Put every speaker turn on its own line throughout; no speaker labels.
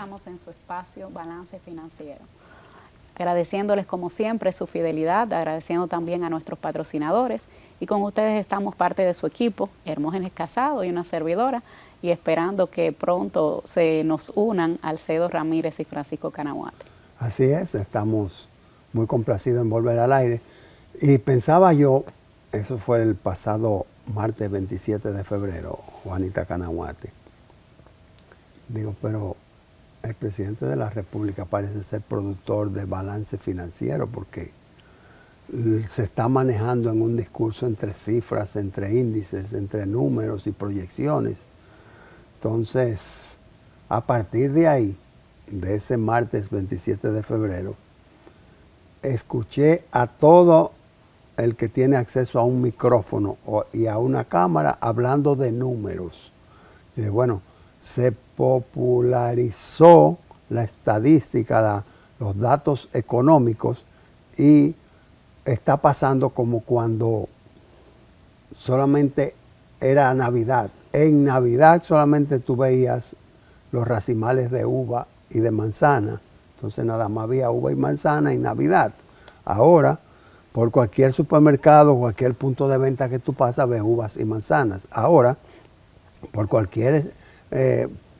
estamos en su espacio Balance Financiero. Agradeciéndoles como siempre su fidelidad, agradeciendo también a nuestros patrocinadores y con ustedes estamos parte de su equipo, Hermógenes Casado y una servidora, y esperando que pronto se nos unan Alcedo Ramírez y Francisco Canaguate.
Así es, estamos muy complacidos en volver al aire. Y pensaba yo, eso fue el pasado martes 27 de febrero, Juanita Canaguate. Digo, pero el presidente de la República parece ser productor de balance financiero porque se está manejando en un discurso entre cifras, entre índices, entre números y proyecciones. Entonces, a partir de ahí, de ese martes 27 de febrero, escuché a todo el que tiene acceso a un micrófono y a una cámara hablando de números. Y bueno, se popularizó la estadística, los datos económicos y está pasando como cuando solamente era Navidad. En Navidad solamente tú veías los racimales de uva y de manzana. Entonces nada más había uva y manzana en Navidad. Ahora, por cualquier supermercado, cualquier punto de venta que tú pasas, ves uvas y manzanas. Ahora, por cualquier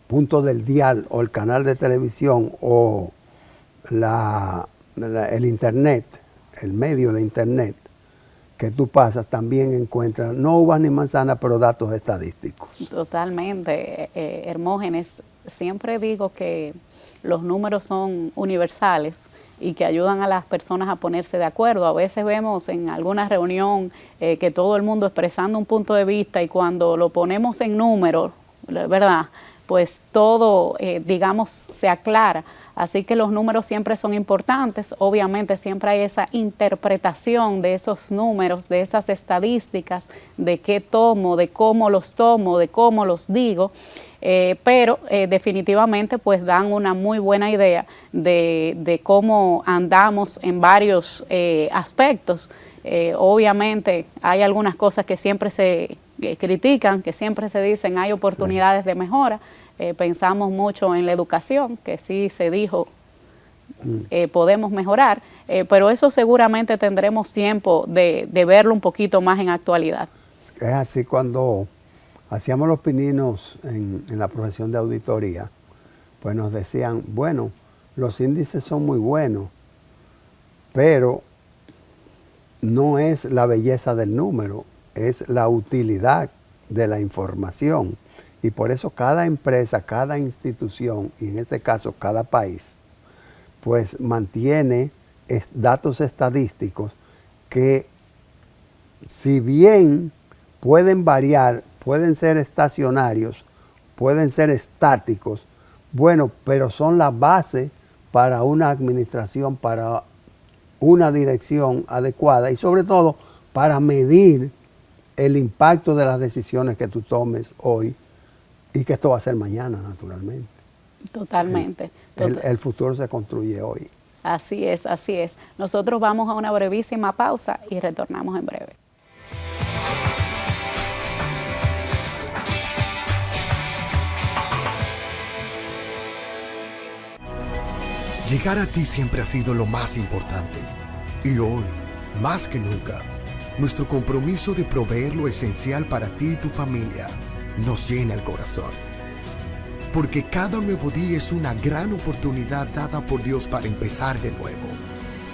punto del dial o el canal de televisión o el internet, el medio de internet que tú pasas, también encuentras no uvas ni manzanas, pero datos estadísticos.
Totalmente, Hermógenes. Siempre digo que los números son universales y que ayudan a las personas a ponerse de acuerdo. A veces vemos en alguna reunión que todo el mundo expresando un punto de vista y cuando lo ponemos en números, ¿verdad?, pues todo, digamos, se aclara. Así que los números siempre son importantes. Obviamente siempre hay esa interpretación de esos números, de esas estadísticas, de qué tomo, de cómo los digo. Pero definitivamente pues dan una muy buena idea de cómo andamos en varios aspectos. Obviamente hay algunas cosas que siempre se critican, que siempre se dicen hay oportunidades de mejora. Pensamos mucho en la educación, que sí se dijo podemos mejorar, pero eso seguramente tendremos tiempo de verlo un poquito más en actualidad.
Es así cuando hacíamos los pininos en la profesión de auditoría, pues nos decían, bueno, los índices son muy buenos, pero no es la belleza del número, es la utilidad de la información. Y por eso cada empresa, cada institución, y en este caso cada país, pues mantiene datos estadísticos que, si bien pueden variar, pueden ser estacionarios, pueden ser estáticos, bueno, pero son la base para una administración, para una dirección adecuada y sobre todo para medir el impacto de las decisiones que tú tomes hoy y que esto va a ser mañana, naturalmente.
Totalmente.
El futuro se construye hoy.
Así es, así es. Nosotros vamos a una brevísima pausa y retornamos en breve.
Llegar a ti siempre ha sido lo más importante. Y hoy, más que nunca, nuestro compromiso de proveer lo esencial para ti y tu familia nos llena el corazón. Porque cada nuevo día es una gran oportunidad dada por Dios para empezar de nuevo,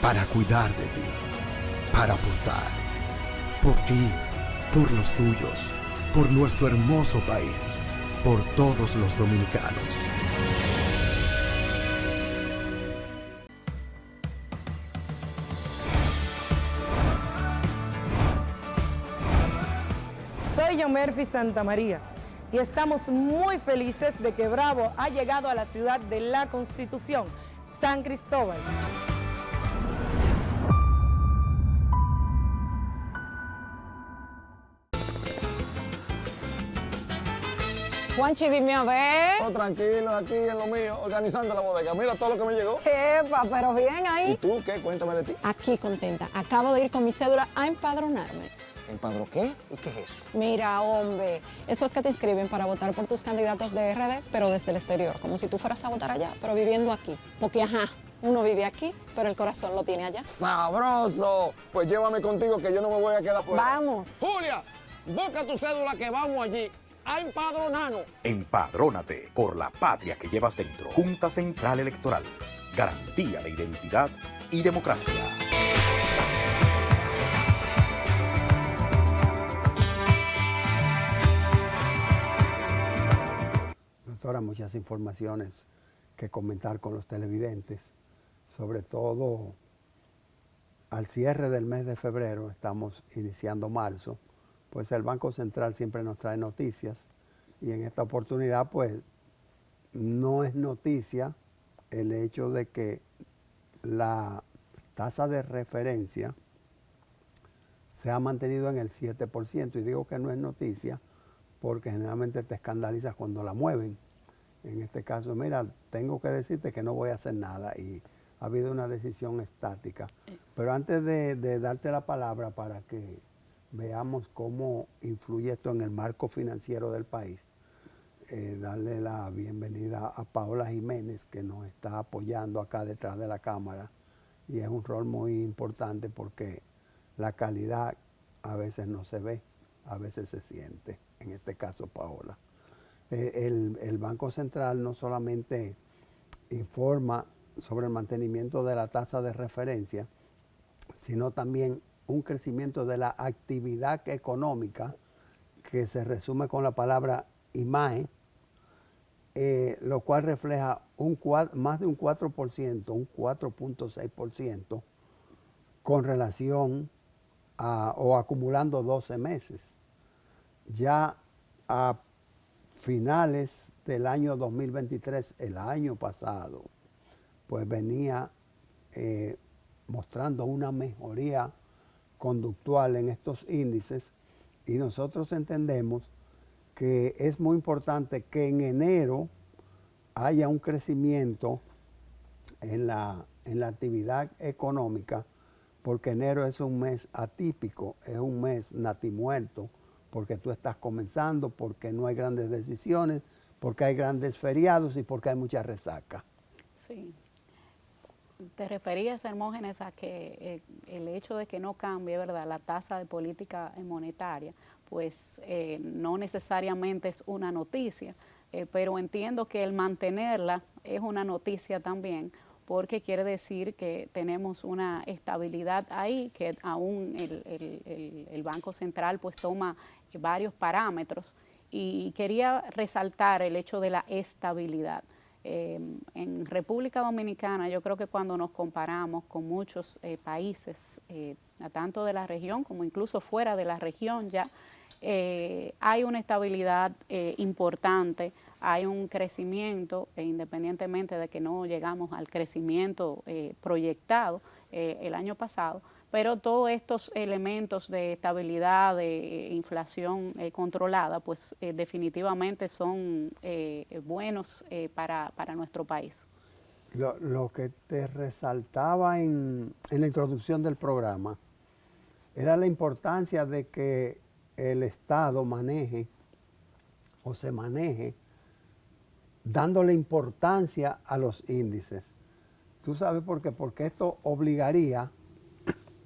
para cuidar de ti, para aportar, por ti, por los tuyos, por nuestro hermoso país, por todos los dominicanos.
Soy Yomerfi Santamaría y estamos muy felices de que Bravo ha llegado a la ciudad de la Constitución, San Cristóbal.
Juanchi, dime a ver.
Oh, tranquilo, aquí en lo mío, organizando la bodega. Mira todo lo que me llegó.
Epa, pero bien ahí.
¿Y tú qué? Cuéntame de ti.
Aquí contenta. Acabo de ir con mi cédula a empadronarme.
¿Empadro qué? ¿Y qué es eso?
Mira, hombre, eso es que te inscriben para votar por tus candidatos de RD, pero desde el exterior, como si tú fueras a votar allá, pero viviendo aquí. Porque, ajá, uno vive aquí, pero el corazón lo tiene allá.
¡Sabroso! Pues llévame contigo que yo no me voy a quedar fuera.
Vamos.
Julia, busca tu cédula que vamos allí a empadronarnos.
Empadrónate por la patria que llevas dentro. Junta Central Electoral. Garantía de identidad y democracia.
Doctora, muchas informaciones que comentar con los televidentes, sobre todo al cierre del mes de febrero, estamos iniciando marzo, pues el Banco Central siempre nos trae noticias y en esta oportunidad pues no es noticia el hecho de que la tasa de referencia se ha mantenido en el 7%, y digo que no es noticia porque generalmente te escandalizas cuando la mueven. En este caso, mira, tengo que decirte que no voy a hacer nada y ha habido una decisión estática. Pero antes de darte la palabra para que veamos cómo influye esto en el marco financiero del país, darle la bienvenida a Paola Jiménez, que nos está apoyando acá detrás de la cámara, y es un rol muy importante porque la calidad a veces no se ve, a veces se siente, en este caso Paola. El Banco Central no solamente informa sobre el mantenimiento de la tasa de referencia, sino también un crecimiento de la actividad económica que se resume con la palabra IMAE, lo cual refleja más de un 4%, un 4.6% con relación o acumulando 12 meses. Ya a finales del año 2023, el año pasado, pues venía mostrando una mejoría conductual en estos índices, y nosotros entendemos que es muy importante que en enero haya un crecimiento en la actividad económica, porque enero es un mes atípico, es un mes natimuerto, porque tú estás comenzando, porque no hay grandes decisiones, porque hay grandes feriados y porque hay mucha resaca.
Sí. Te referías, Hermógenes, a que el hecho de que no cambie, ¿verdad?, la tasa de política monetaria, pues no necesariamente es una noticia, pero entiendo que el mantenerla es una noticia también, porque quiere decir que tenemos una estabilidad ahí, que aún el Banco Central pues toma varios parámetros, y quería resaltar el hecho de la estabilidad. En República Dominicana yo creo que cuando nos comparamos con muchos países, tanto de la región como incluso fuera de la región, ya hay una estabilidad importante, hay un crecimiento, independientemente de que no llegamos al crecimiento proyectado el año pasado, pero todos estos elementos de estabilidad, de inflación controlada, pues definitivamente son buenos para nuestro país.
Lo que te resaltaba en la introducción del programa era la importancia de que el Estado maneje o se maneje dándole importancia a los índices. ¿Tú sabes por qué? Porque esto obligaría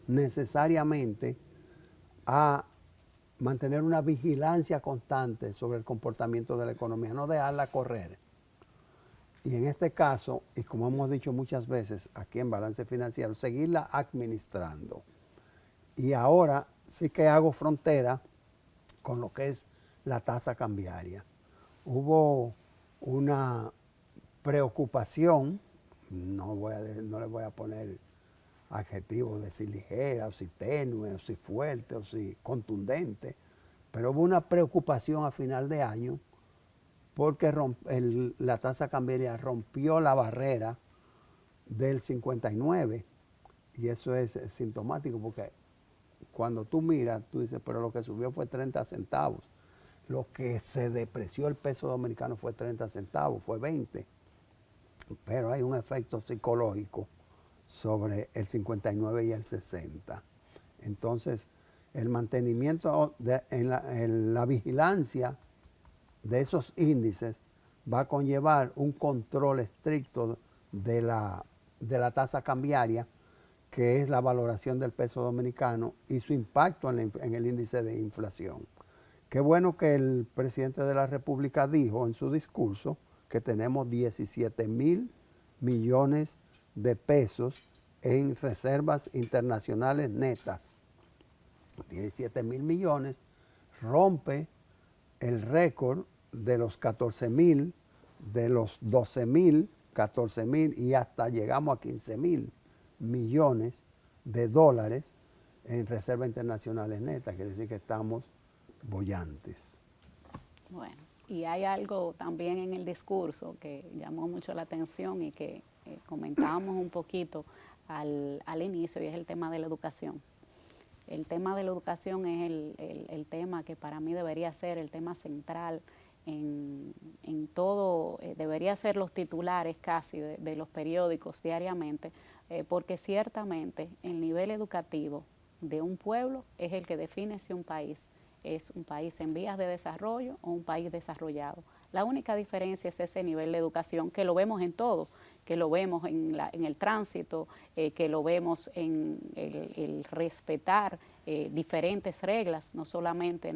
necesariamente a mantener una vigilancia constante sobre el comportamiento de la economía, no dejarla correr. Y en este caso, y como hemos dicho muchas veces aquí en Balance Financiero, seguirla administrando. Y ahora sí que hago frontera con lo que es la tasa cambiaria. Hubo una preocupación, no le voy a poner adjetivos de si ligera, o si tenue, o si fuerte, o si contundente, pero hubo una preocupación a final de año porque la tasa cambiaria rompió la barrera del 59, y eso es sintomático porque cuando tú miras, tú dices, pero lo que subió fue 30 centavos, lo que se depreció el peso dominicano fue 30 centavos, fue 20, pero hay un efecto psicológico sobre el 59 y el 60. Entonces, el mantenimiento en la vigilancia de esos índices va a conllevar un control estricto de la tasa cambiaria, que es la valoración del peso dominicano y su impacto en el índice de inflación. Qué bueno que el presidente de la República dijo en su discurso que tenemos 17,000 millones de pesos en reservas internacionales netas. 17,000 millones rompe el récord de los 14,000, de los 12,000, 14,000 y hasta llegamos a 15,000 millones de dólares en reservas internacionales netas. Quiere decir que estamos bollantes.
Bueno, y hay algo también en el discurso que llamó mucho la atención y que comentábamos un poquito al inicio, y es el tema de la educación. El tema de la educación es el tema que para mí debería ser el tema central en todo, debería ser los titulares casi de los periódicos diariamente, porque ciertamente el nivel educativo de un pueblo es el que define si un país es un país en vías de desarrollo o un país desarrollado. La única diferencia es ese nivel de educación, que lo vemos en todo, que lo vemos en el tránsito, que lo vemos en el respetar diferentes reglas, no solamente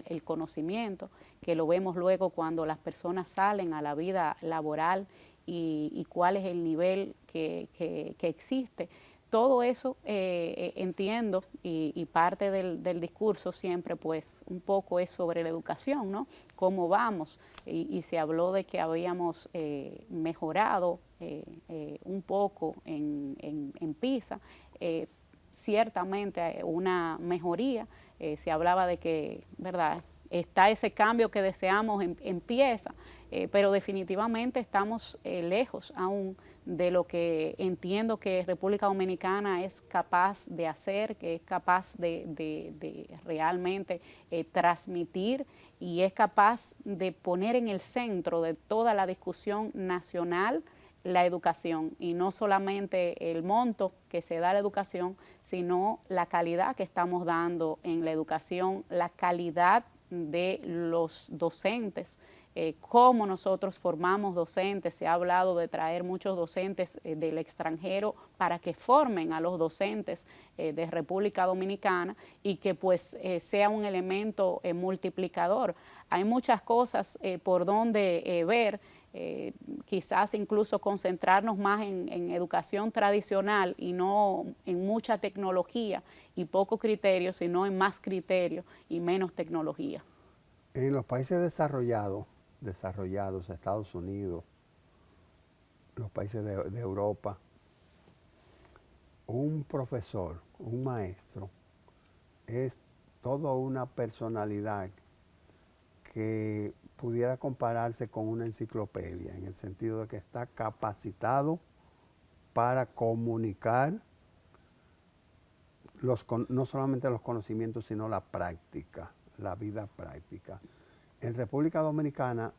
el conocimiento, que lo vemos luego cuando las personas salen a la vida laboral y cuál es el nivel que existe. Todo eso entiendo y parte del discurso siempre pues un poco es sobre la educación, ¿no? Cómo vamos y se habló de que habíamos mejorado un poco en PISA, ciertamente una mejoría, se hablaba de que, ¿verdad?, está ese cambio que deseamos empieza, pero definitivamente estamos lejos aún de lo que entiendo que República Dominicana es capaz de hacer, que es capaz de realmente transmitir y es capaz de poner en el centro de toda la discusión nacional la educación, y no solamente el monto que se da a la educación, sino la calidad que estamos dando en la educación, la calidad de los docentes, cómo nosotros formamos docentes. Se ha hablado de traer muchos docentes del extranjero para que formen a los docentes de República Dominicana y que pues sea un elemento multiplicador. Hay muchas cosas por donde ver. Quizás incluso concentrarnos más en educación tradicional y no en mucha tecnología y poco criterio, sino en más criterio y menos tecnología.
En los países desarrollados, Estados Unidos, los países de Europa, un profesor, un maestro, es toda una personalidad que pudiera compararse con una enciclopedia, en el sentido de que está capacitado para comunicar no solamente los conocimientos, sino la práctica, la vida práctica. En República Dominicana,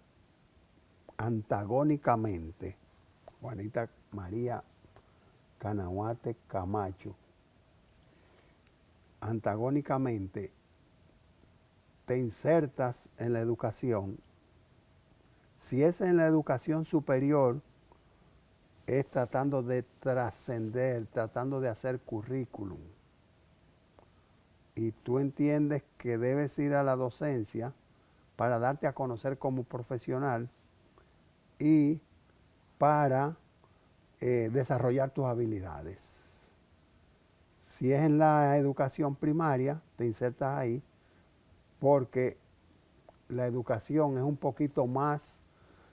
antagónicamente, Juanita María Canahuate Camacho, antagónicamente, te insertas en la educación. Si es en la educación superior, es tratando de trascender, tratando de hacer currículum. Y tú entiendes que debes ir a la docencia para darte a conocer como profesional y para desarrollar tus habilidades. Si es en la educación primaria, te insertas ahí porque la educación es un poquito más,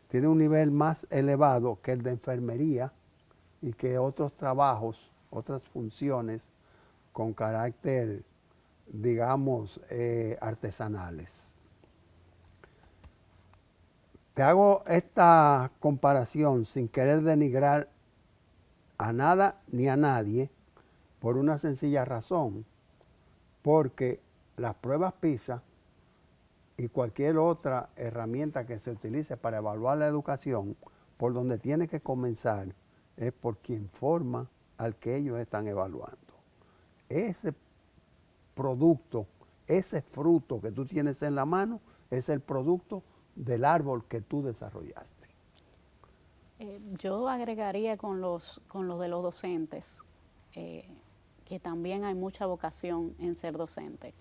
tiene un nivel más elevado que el de enfermería y que otros trabajos, otras funciones con carácter, digamos, artesanales. Te hago esta comparación sin querer denigrar a nada ni a nadie por una sencilla razón, porque las pruebas PISA y cualquier otra herramienta que se utilice para evaluar la educación, por donde tiene que comenzar es por quien forma al que ellos están evaluando. Ese producto, ese fruto que tú tienes en la mano, es el producto del árbol que tú desarrollaste.
Yo agregaría con los de los docentes, que también hay mucha vocación en ser docente.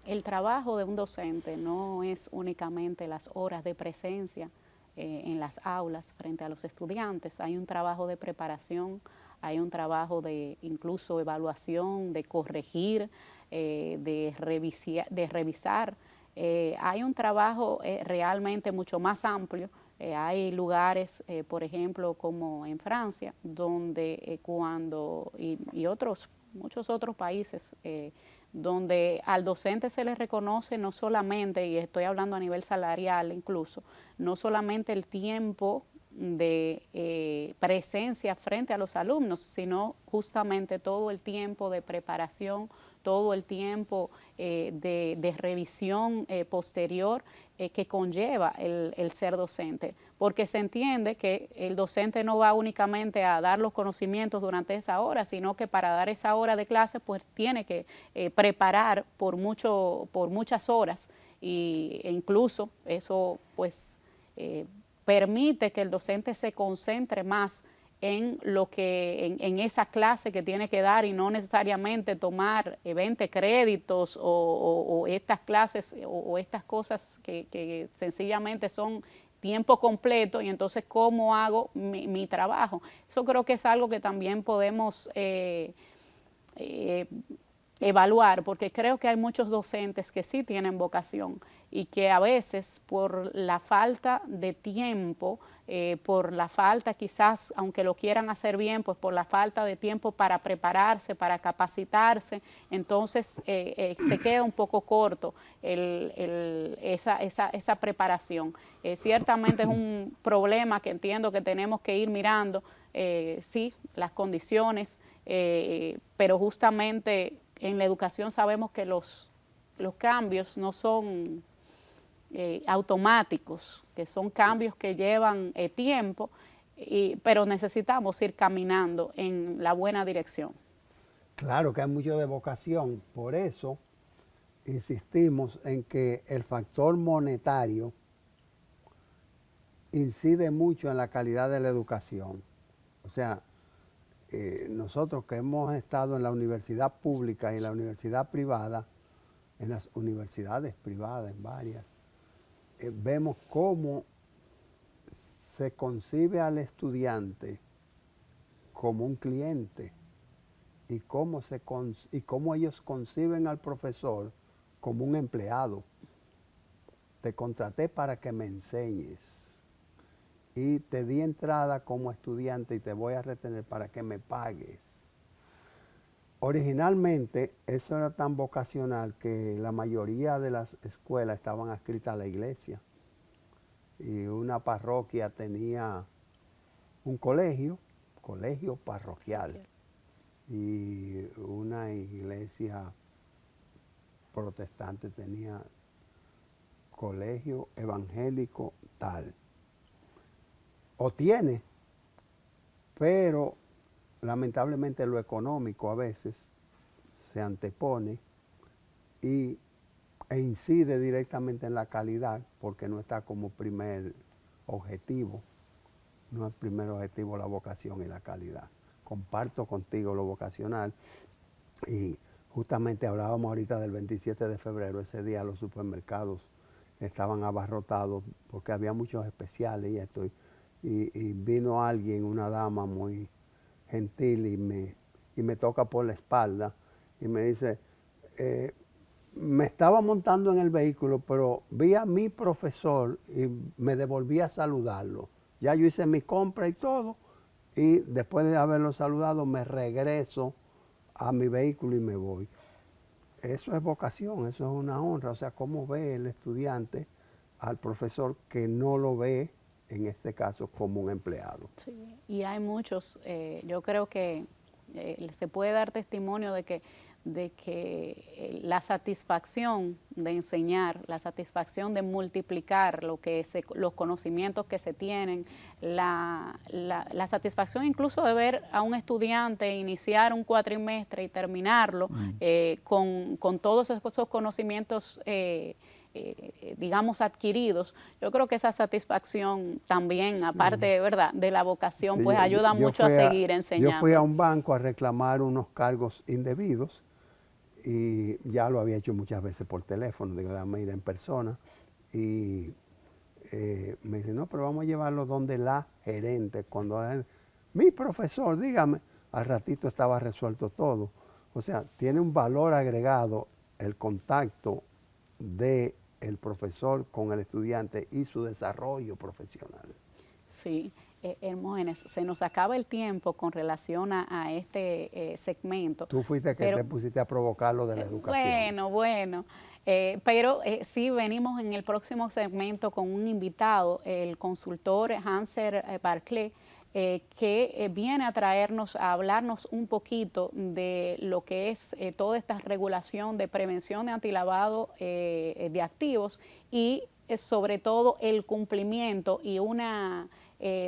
El trabajo de un docente no es únicamente las horas de presencia en las aulas frente a los estudiantes, hay un trabajo de preparación, hay un trabajo de incluso evaluación, de corregir, de revisar. Hay un trabajo realmente mucho más amplio. Hay lugares, por ejemplo, como en Francia, donde muchos otros países, donde al docente se le reconoce no solamente, y estoy hablando a nivel salarial incluso, no solamente el tiempo de presencia frente a los alumnos, sino justamente todo el tiempo de preparación, todo el tiempo de revisión posterior que conlleva el ser docente, porque se entiende que el docente no va únicamente a dar los conocimientos durante esa hora, sino que para dar esa hora de clase pues tiene que preparar por muchas horas, e incluso eso pues permite que el docente se concentre más en en esa clase que tiene que dar, y no necesariamente tomar 20 créditos o estas clases o estas cosas que sencillamente son tiempo completo, y entonces ¿cómo hago mi trabajo? Eso creo que es algo que también podemos evaluar, porque creo que hay muchos docentes que sí tienen vocación y que a veces por la falta de tiempo, por la falta quizás, aunque lo quieran hacer bien, pues por la falta de tiempo para prepararse, para capacitarse, entonces se queda un poco corto esa preparación. Ciertamente es un problema que entiendo que tenemos que ir mirando, sí, las condiciones, pero justamente en la educación sabemos que los cambios no son automáticos, que son cambios que llevan tiempo, pero necesitamos ir caminando en la buena dirección.
Claro que hay mucho de vocación, por eso insistimos en que el factor monetario incide mucho en la calidad de la educación. O sea, nosotros que hemos estado en la universidad pública y en la universidad privada, en las universidades privadas, en varias, vemos cómo se concibe al estudiante como un cliente y cómo ellos conciben al profesor como un empleado. Te contraté para que me enseñes y te di entrada como estudiante y te voy a retener para que me pagues. Originalmente eso era tan vocacional que la mayoría de las escuelas estaban adscritas a la iglesia, y una parroquia tenía un colegio parroquial, y una iglesia protestante tenía colegio evangélico tal, o tiene, pero lamentablemente lo económico a veces se antepone e incide directamente en la calidad, porque no está como primer objetivo, no es primer objetivo la vocación y la calidad. Comparto contigo lo vocacional, y justamente hablábamos ahorita del 27 de febrero, ese día los supermercados estaban abarrotados porque había muchos especiales y vino alguien, una dama muy gentil, y me toca por la espalda y me dice, me estaba montando en el vehículo, pero vi a mi profesor y me devolví a saludarlo. Ya yo hice mi compra y todo, y después de haberlo saludado me regreso a mi vehículo y me voy. Eso es vocación, eso es una honra. O sea, ¿cómo ve el estudiante al profesor que no lo ve, en este caso, como un empleado?
Sí, y hay muchos, yo creo que se puede dar testimonio de que de que la satisfacción de enseñar, la satisfacción de multiplicar los conocimientos que se tienen, la satisfacción incluso de ver a un estudiante iniciar un cuatrimestre y terminarlo con todos esos conocimientos digamos, adquiridos. Yo creo que esa satisfacción también, aparte, ¿verdad?, de la vocación,
Sí,
pues ayuda mucho a seguir enseñando.
Yo fui a un banco a reclamar unos cargos indebidos y ya lo había hecho muchas veces por teléfono, digo, déjame ir en persona. Y me dice, no, pero vamos a llevarlo donde la gerente. Mi profesor, dígame, al ratito estaba resuelto todo. O sea, tiene un valor agregado el contacto del profesor con el estudiante y su desarrollo profesional.
Sí, Hermógenes, se nos acaba el tiempo con relación a este segmento.
Tú fuiste que te pusiste a provocar lo de la educación.
Bueno, pero sí venimos en el próximo segmento con un invitado, el consultor Hansel Barclay, que viene a traernos, a hablarnos un poquito de lo que es toda esta regulación de prevención de antilavado de activos y sobre todo el cumplimiento y una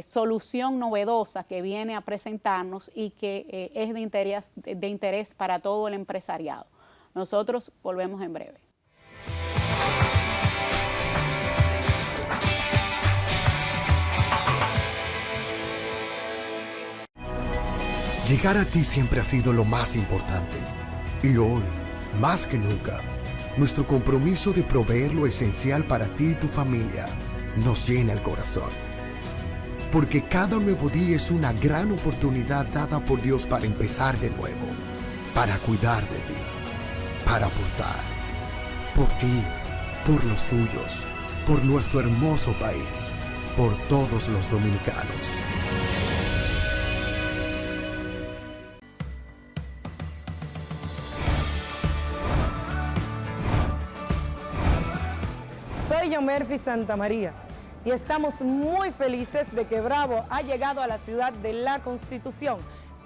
solución novedosa que viene a presentarnos y que es de interés para todo el empresariado. Nosotros volvemos en breve.
Llegar a ti siempre ha sido lo más importante. Y hoy, más que nunca, nuestro compromiso de proveer lo esencial para ti y tu familia nos llena el corazón. Porque cada nuevo día es una gran oportunidad dada por Dios para empezar de nuevo, para cuidar de ti, para aportar, por ti, por los tuyos, por nuestro hermoso país, por todos los dominicanos.
Soy Yomerfi Santamaría y estamos muy felices de que Bravo ha llegado a la ciudad de la Constitución,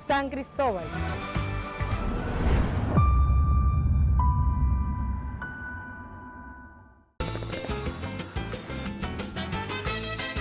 San Cristóbal.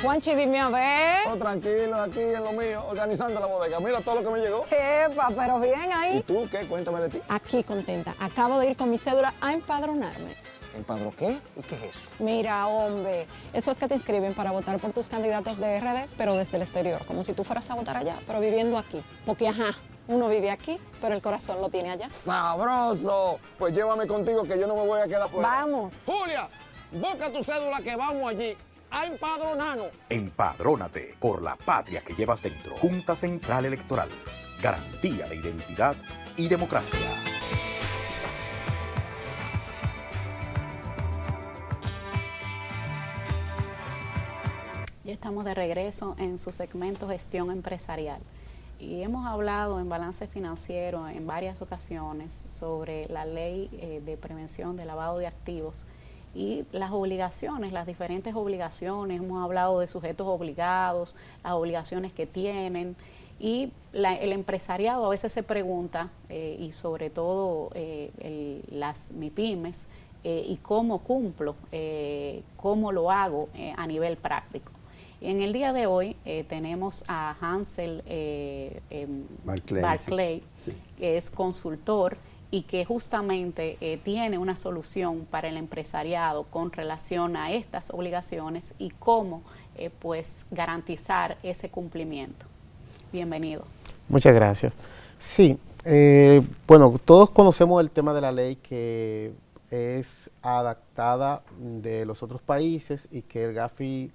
Juanchi, dime a ver.
Oh, tranquilo, aquí en lo mío, organizando la bodega. Mira todo lo que me llegó.
Epa, pero bien
¿Y
ahí.
tú qué? Cuéntame de ti.
Aquí contenta. Acabo de ir con mi cédula a empadronarme.
¿Empadró qué? ¿Y qué es eso?
Mira, hombre, eso es que te inscriben para votar por tus candidatos de RD, pero desde el exterior, como si tú fueras a votar allá, pero viviendo aquí. Porque, ajá, uno vive aquí, pero el corazón lo tiene allá.
¡Sabroso! Pues llévame contigo que yo no me voy a quedar fuera.
Vamos.
Julia, busca tu cédula que vamos allí a empadronarnos.
Empadrónate por la patria que llevas dentro. Junta Central Electoral. Garantía de identidad y democracia.
Ya estamos de regreso en su segmento Gestión Empresarial y hemos hablado en balance financiero en varias ocasiones sobre la ley de prevención de lavado de activos y las obligaciones, las diferentes obligaciones. Hemos hablado de sujetos obligados, las obligaciones que tienen y el empresariado a veces se pregunta y sobre todo las MIPYMES y cómo cumplo, cómo lo hago a nivel práctico. En el día de hoy tenemos a Hansel Barclay,
sí,
que es consultor y que justamente tiene una solución para el empresariado con relación a estas obligaciones y cómo pues garantizar ese cumplimiento. Bienvenido.
Muchas gracias. Sí, bueno, todos conocemos el tema de la ley que es adaptada de los otros países y que el GAFI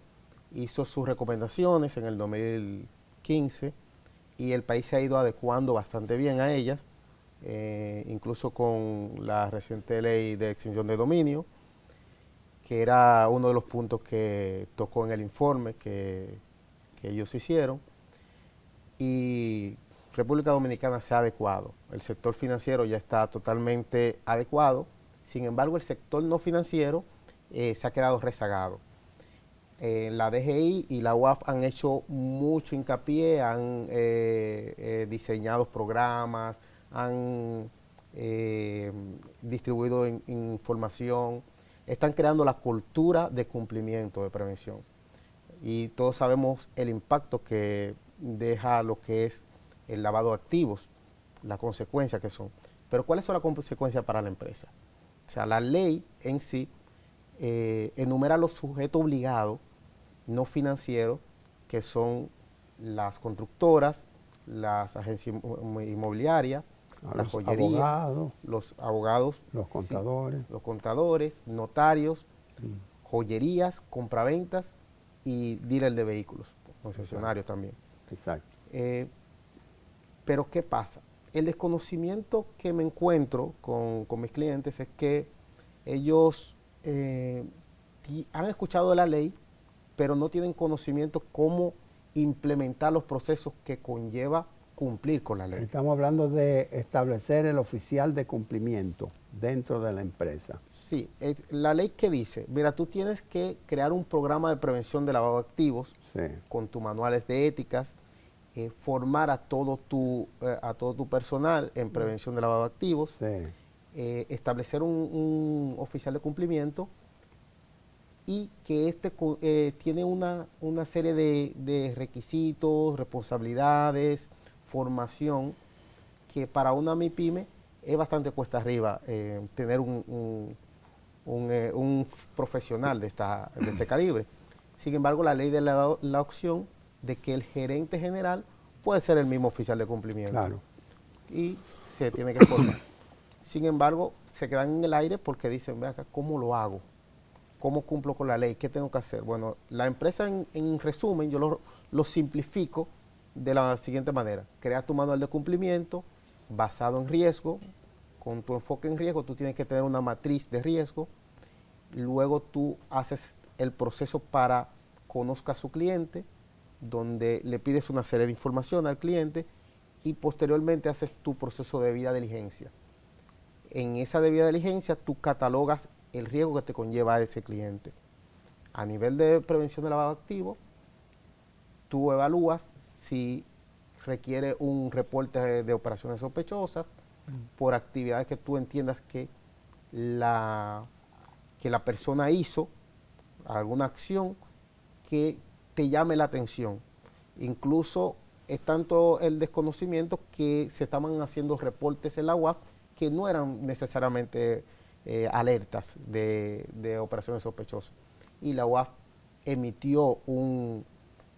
hizo sus recomendaciones en el 2015 y el país se ha ido adecuando bastante bien a ellas, incluso con la reciente ley de extinción de dominio, que era uno de los puntos que tocó en el informe que ellos hicieron. Y República Dominicana se ha adecuado, el sector financiero ya está totalmente adecuado, sin embargo el sector no financiero se ha quedado rezagado. La DGI y la UAF han hecho mucho hincapié, han diseñado programas, han distribuido en información, están creando la cultura de cumplimiento, de prevención. Y todos sabemos el impacto que deja lo que es el lavado de activos, las consecuencias que son. Pero ¿cuáles son las consecuencias para la empresa? O sea, la ley en sí enumera los sujetos obligados no financieros, que son las constructoras, las agencias inmobiliarias, las joyerías, los abogados,
los contadores,
sí, los contadores, notarios, joyerías, compraventas y dealer de vehículos, concesionarios también.
Exacto.
Pero ¿qué pasa? El desconocimiento que me encuentro con mis clientes es que ellos han escuchado de la ley, pero no tienen conocimiento cómo implementar los procesos que conlleva cumplir con la ley.
Estamos hablando de establecer el oficial de cumplimiento dentro de la empresa.
Sí, la ley que dice, mira, tú tienes que crear un programa de prevención de lavado de activos, sí, con tus manuales de éticas, formar a todo tu personal en prevención de lavado de activos, sí, establecer un oficial de cumplimiento y que tiene una serie de requisitos, responsabilidades, formación, que para una MIPYME es bastante cuesta arriba tener un profesional de este calibre. Sin embargo, la ley le ha dado la opción de que el gerente general puede ser el mismo oficial de cumplimiento.
Claro.
Y se tiene que formar. Sin embargo, se quedan en el aire porque dicen, ve acá, ¿cómo lo hago? ¿Cómo cumplo con la ley? ¿Qué tengo que hacer? Bueno, la empresa en resumen, yo lo simplifico de la siguiente manera. Crea tu manual de cumplimiento basado en riesgo. Con tu enfoque en riesgo, tú tienes que tener una matriz de riesgo. Luego tú haces el proceso para conozca a su cliente, donde le pides una serie de información al cliente y posteriormente haces tu proceso de debida diligencia. En esa debida diligencia tú catalogas el riesgo que te conlleva a ese cliente. A nivel de prevención de lavado de activos, tú evalúas si requiere un reporte de operaciones sospechosas por actividades que tú entiendas que la persona hizo, alguna acción que te llame la atención. Incluso es tanto el desconocimiento que se estaban haciendo reportes en la UAF que no eran necesariamente alertas de operaciones sospechosas. Y la UAF emitió un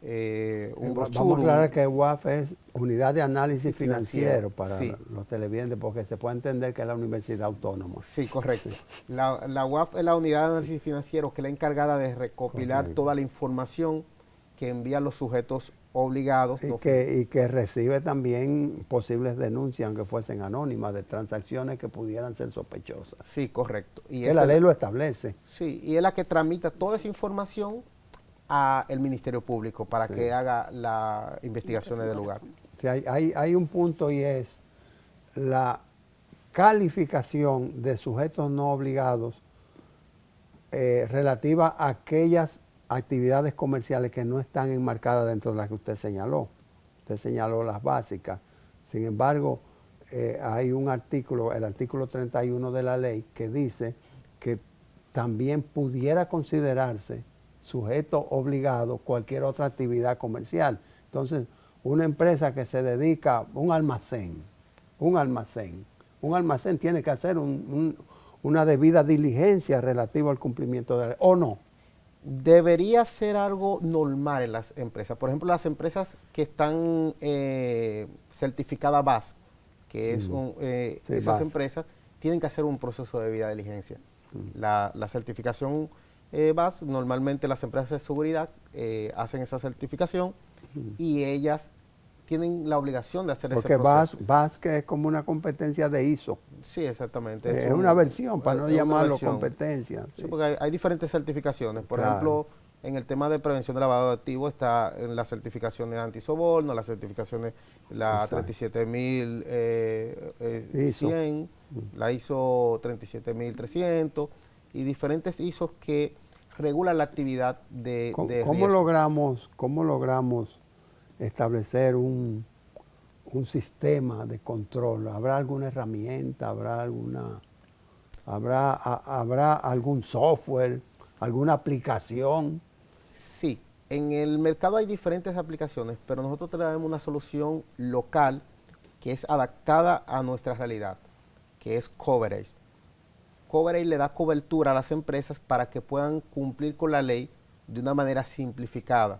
brochure.
Vamos a aclarar que UAF es Unidad de Análisis Financiero para
sí,
los televidentes, porque se puede entender que es la Universidad Autónoma.
Sí, correcto. La UAF es la Unidad de Análisis Financiero, que es la encargada de recopilar toda la información que envían los sujetos obligados.
Y que recibe también posibles denuncias, aunque fuesen anónimas, de transacciones que pudieran ser sospechosas.
Sí, correcto. Y
que la ley lo establece.
Sí, y es la que tramita toda esa información al Ministerio Público para que haga las investigaciones del lugar.
Sí, hay un punto, y es la calificación de sujetos no obligados relativa a aquellas actividades comerciales que no están enmarcadas dentro de las que usted señaló. Usted señaló las básicas. Sin embargo, hay un artículo, el artículo 31 de la ley, que dice que también pudiera considerarse sujeto obligado cualquier otra actividad comercial. Entonces, una empresa que se dedica a un almacén tiene que hacer una debida diligencia relativa al cumplimiento de la ley, ¿o no?
Debería ser algo normal en las empresas. Por ejemplo, las empresas que están certificadas BAS, que es esas BAS. Empresas tienen que hacer un proceso de debida diligencia. La certificación BAS, normalmente las empresas de seguridad hacen esa certificación y ellas tienen la obligación de hacer ese proceso.
Porque BAS que es como una competencia de ISO.
Sí, exactamente.
Es una versión, para no llamarlo competencia.
Sí, porque hay diferentes certificaciones. Por ejemplo, en el tema de prevención de lavado de activos está en las certificaciones antisoborno, las certificaciones, la 37100, la ISO 37300 y diferentes ISOs que regulan la actividad de
¿Cómo logramos establecer un un sistema de control? ¿Habrá alguna herramienta? ¿Habrá algún software? ¿Alguna aplicación?
Sí, en el mercado hay diferentes aplicaciones, pero nosotros traemos una solución local que es adaptada a nuestra realidad, que es Coverage. Coverage le da cobertura a las empresas para que puedan cumplir con la ley de una manera simplificada.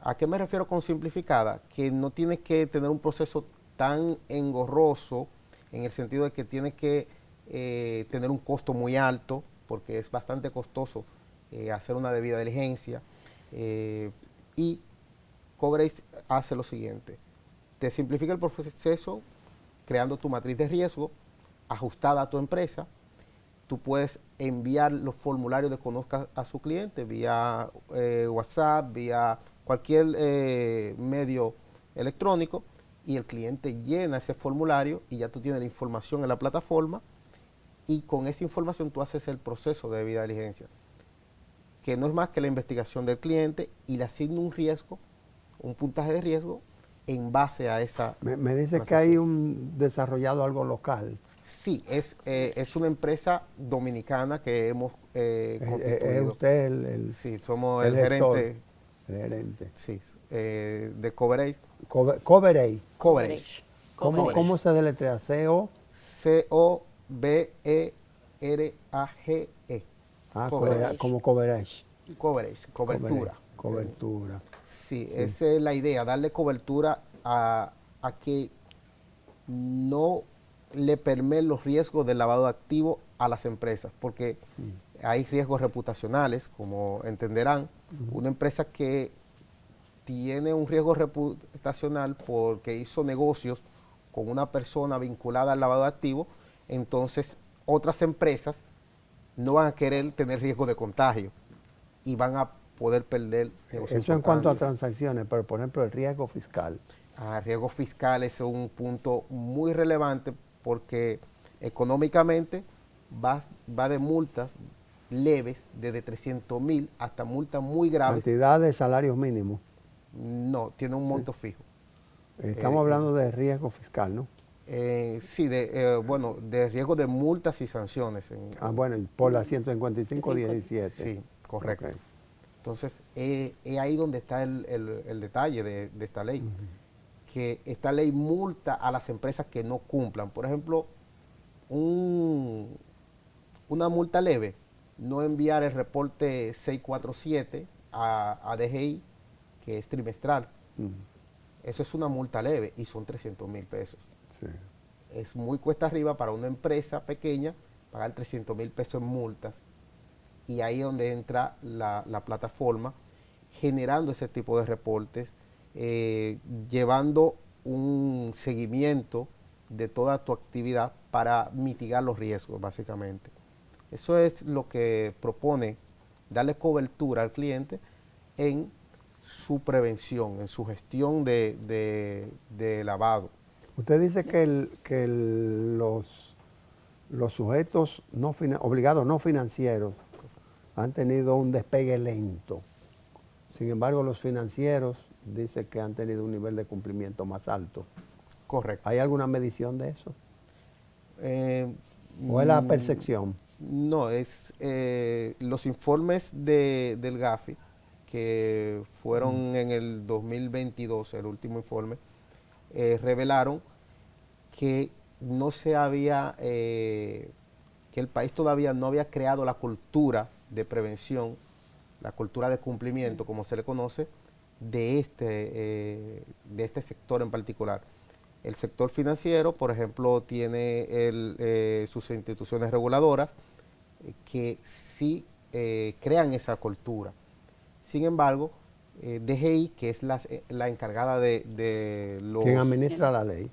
¿A qué me refiero con simplificada? Que no tiene que tener un proceso tan engorroso en el sentido de que tiene que tener un costo muy alto, porque es bastante costoso hacer una debida diligencia. Y Coverage hace lo siguiente: te simplifica el proceso creando tu matriz de riesgo ajustada a tu empresa. Tú puedes enviar los formularios de Conozca a su cliente vía WhatsApp, vía cualquier medio electrónico, y el cliente llena ese formulario y ya tú tienes la información en la plataforma, y con esa información tú haces el proceso de debida diligencia, que no es más que la investigación del cliente, y le asigna un riesgo, un puntaje de riesgo en base a esa.
Me dice que hay un desarrollado algo local.
Sí, es una empresa dominicana que hemos constituido.
¿Es usted
Sí, somos el
gestor,
gerente.
el gerente.
Sí, de Coverage.
Coverage.
Coverage.
¿Cómo se deletrea? CO.
C-O-V-E-R-A-G-E.
Coverage. Como coverage.
Coverage, cobertura.
Cobertura.
Sí, esa es la idea, darle cobertura a que no le permeen los riesgos del lavado de activos a las empresas, porque hay riesgos reputacionales, como entenderán. Una empresa que tiene un riesgo reputacional porque hizo negocios con una persona vinculada al lavado de activos, entonces otras empresas no van a querer tener riesgo de contagio y van a poder perder negocios.
Eso en cuanto a transacciones, pero por ejemplo el riesgo fiscal.
Riesgo fiscal es un punto muy relevante, porque económicamente va de multas leves desde 300,000 hasta multas muy graves.
¿Cantidad de salarios mínimos?
No, tiene un monto fijo.
Estamos hablando de riesgo fiscal, ¿no?
Sí, de riesgo de multas y sanciones.
Bueno, por la 155-17.
Sí, correcto.
Okay.
Entonces, es ahí donde está el detalle de esta ley. Que esta ley multa a las empresas que no cumplan. Por ejemplo, una multa leve, no enviar el reporte 647 a DGI, que es trimestral. Eso es una multa leve y son 300,000 pesos.
Sí.
Es muy cuesta arriba para una empresa pequeña pagar 300,000 pesos en multas, y ahí es donde entra la plataforma generando ese tipo de reportes, llevando un seguimiento de toda tu actividad para mitigar los riesgos, básicamente. Eso es lo que propone, darle cobertura al cliente en su prevención, en su gestión de lavado.
Usted dice que los sujetos obligados no financieros han tenido un despegue lento. Sin embargo, los financieros dicen que han tenido un nivel de cumplimiento más alto.
Correcto.
¿Hay alguna medición de eso? ¿O es la percepción?
No, es los informes del GAFI, que fueron en el 2022, el último informe, revelaron que no se había, que el país todavía no había creado la cultura de prevención, la cultura de cumplimiento, como se le conoce, de este sector en particular. El sector financiero, por ejemplo, tiene sus instituciones reguladoras que sí crean esa cultura. Sin embargo, DGI, que es la encargada de los...
¿Quién administra la ley?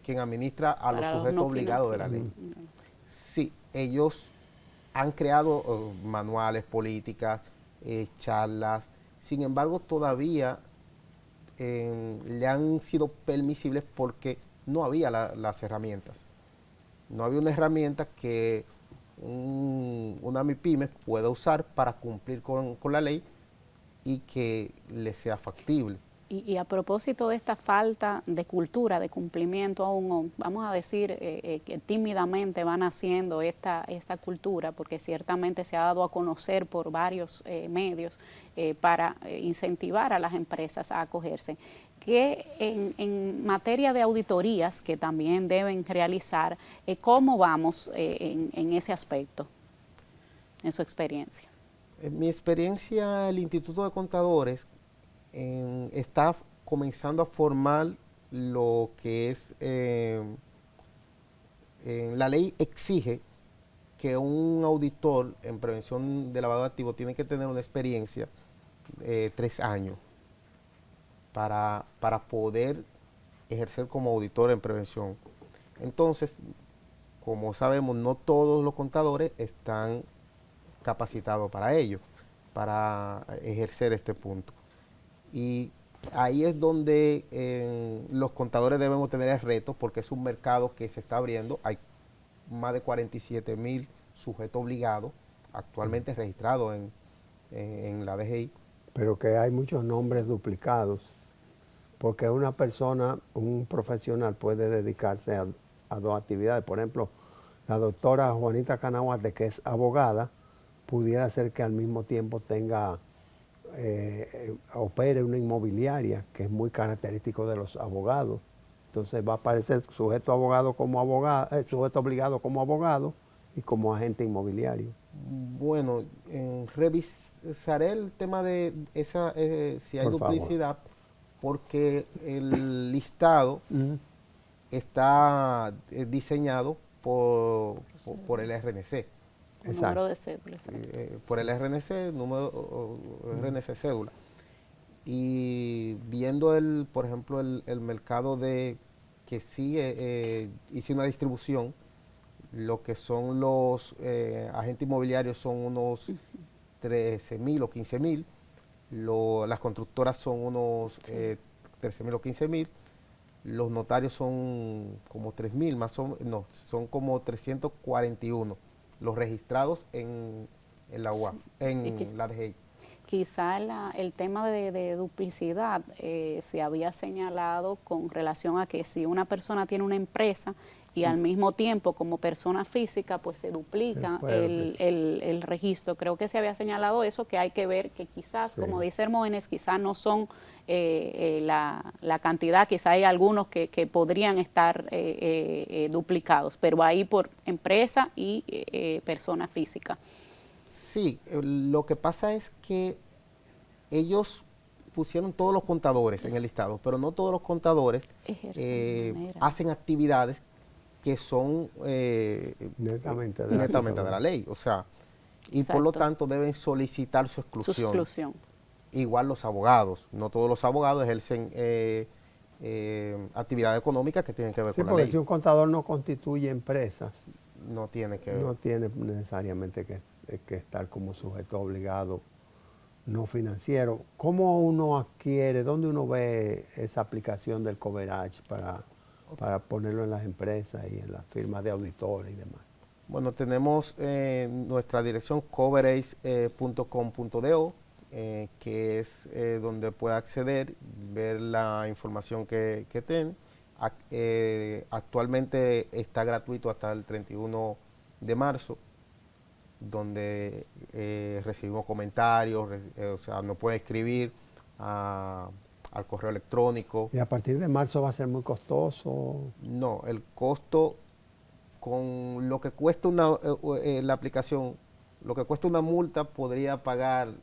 Quien administra a los sujetos
no
obligados de la ley. Sí, ellos han creado manuales, políticas, charlas. Sin embargo, todavía le han sido permisibles porque no había las herramientas. No había una herramienta que una MIPYME pueda usar para cumplir con la ley y que le sea factible.
Y a propósito de esta falta de cultura, de cumplimiento aún, vamos a decir que tímidamente van haciendo esta cultura, porque ciertamente se ha dado a conocer por varios medios para incentivar a las empresas a acogerse, que en materia de auditorías que también deben realizar, ¿cómo vamos en ese aspecto, en su experiencia?
En mi experiencia, el Instituto de Contadores está comenzando a formar lo que es, la ley exige que un auditor en prevención de lavado de activos tiene que tener una experiencia de 3 años para poder ejercer como auditor en prevención. Entonces, como sabemos, no todos los contadores están capacitados para ello, para ejercer este punto. Y ahí es donde los contadores debemos tener el reto, porque es un mercado que se está abriendo. Hay más de 47,000 sujetos obligados actualmente registrados en la DGI.
Pero que hay muchos nombres duplicados, porque una persona, un profesional puede dedicarse a 2 actividades. Por ejemplo, la doctora Juanita Canahuate, que es abogada, pudiera ser que al mismo tiempo opere una inmobiliaria, que es muy característico de los abogados. Entonces va a aparecer sujeto abogado como abogado, sujeto obligado como abogado y como agente inmobiliario.
Bueno, revisaré el tema de esa, si hay
Por
duplicidad, porque el listado está diseñado por el RNC.
Número de cédula.
Por el RNC, RNC cédula. Y viendo por ejemplo, el mercado que sí hice una distribución, lo que son los agentes inmobiliarios son unos 13,000 o 15,000, las constructoras son unos 13,000 o 15,000, los notarios son como 3,000, más o menos, no, son como 341. Los registrados en la UAP, en la DGI.
Quizá el tema de duplicidad se había señalado con relación a que si una persona tiene una empresa y al mismo tiempo como persona física pues se duplica el registro. Creo que se había señalado eso, que hay que ver que quizás, como dice Hermógenes, quizás no son la cantidad, quizás hay algunos que podrían estar duplicados, pero ahí por empresa y persona física.
Sí, lo que pasa es que ellos pusieron todos los contadores en el listado, pero no todos los contadores hacen actividades que son netamente de la ley. O sea, y por lo tanto deben solicitar su exclusión. Igual los abogados, no todos los abogados ejercen actividades económicas que tienen que ver con la ley.
Sí, porque si un contador no constituye empresas,
no tiene que ver.
No tiene necesariamente que estar como sujeto obligado no financiero. ¿Cómo uno adquiere, dónde uno ve esa aplicación del coverage para ponerlo en las empresas y en las firmas de auditores y demás?
Bueno, tenemos nuestra dirección coverage.com.do, que es donde puede acceder, ver la información que tiene. Actualmente está gratuito hasta el 31 de marzo, donde recibimos comentarios, o sea, nos puede escribir al correo electrónico.
¿Y a partir de marzo va a ser muy costoso?
No, el costo con lo que cuesta la aplicación, lo que cuesta una multa podría pagar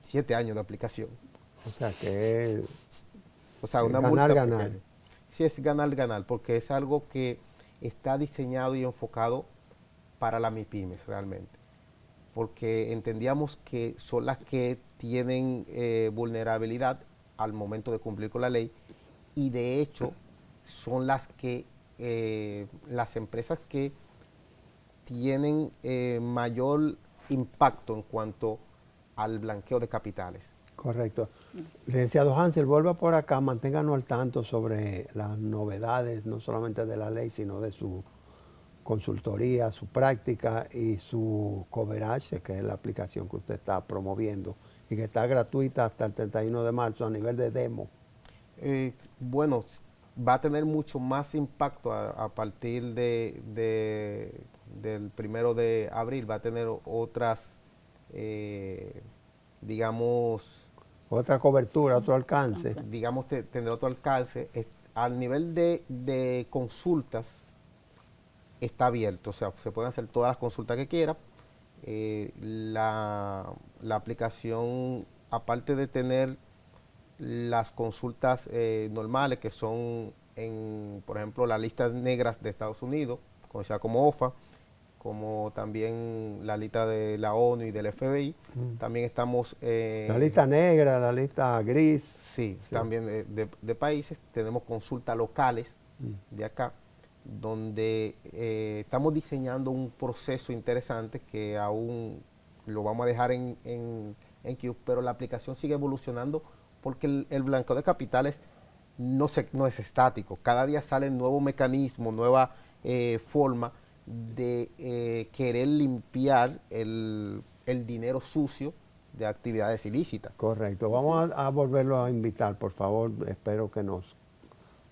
7 años de aplicación.
O sea que es
una
ganar.
multa pequeña. Sí, es ganar, porque es algo que está diseñado y enfocado para las MIPYMES realmente, porque entendíamos que son las que tienen vulnerabilidad al momento de cumplir con la ley, y de hecho son las empresas que tienen mayor impacto en cuanto al blanqueo de capitales.
Correcto. Licenciado Hansel, vuelva por acá, manténganos al tanto sobre las novedades, no solamente de la ley, sino de consultoría, su práctica y su coverage, que es la aplicación que usted está promoviendo y que está gratuita hasta el 31 de marzo a nivel de demo.
Bueno, va a tener mucho más impacto a partir del 1 de abril, va a tener otras, digamos...
Otra cobertura, otro alcance.
Digamos, tener otro alcance. Al nivel de consultas está abierto, o sea, se pueden hacer todas las consultas que quiera. La aplicación, aparte de tener las consultas normales, que son, por ejemplo, las listas negras de Estados Unidos, conocida como OFA, como también la lista de la ONU y del FBI. También estamos...
la lista negra, la lista gris.
Sí, también de países. Tenemos consultas locales de acá, donde estamos diseñando un proceso interesante que aún lo vamos a dejar en queue, pero la aplicación sigue evolucionando porque el blanqueo de capitales no es estático. Cada día salen nuevos mecanismos, nueva forma de querer limpiar el dinero sucio de actividades ilícitas.
Correcto. Vamos a volverlo a invitar, por favor. Espero que nos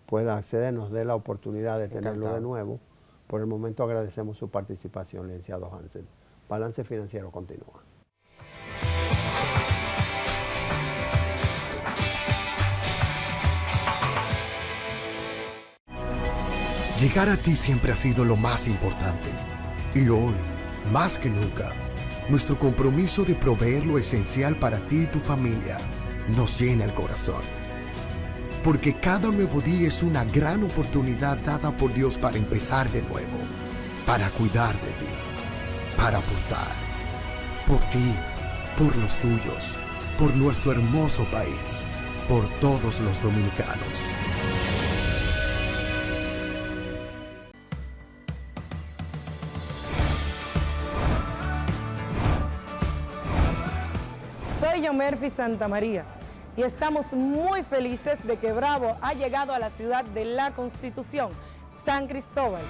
pueda acceder, nos dé la oportunidad de tenerlo
Encantado.
de nuevo. Por el momento agradecemos su participación, licenciado Hansen. Balance Financiero continúa.
Llegar a ti siempre ha sido lo más importante. Y hoy, más que nunca, nuestro compromiso de proveer lo esencial para ti y tu familia nos llena el corazón. Porque cada nuevo día es una gran oportunidad dada por Dios para empezar de nuevo, para cuidar de ti, para aportar, por ti, por los tuyos, por nuestro hermoso país, por todos los dominicanos.
Soy Yomerfi Santamaría y estamos muy felices de que Bravo ha llegado a la ciudad de la Constitución, San Cristóbal.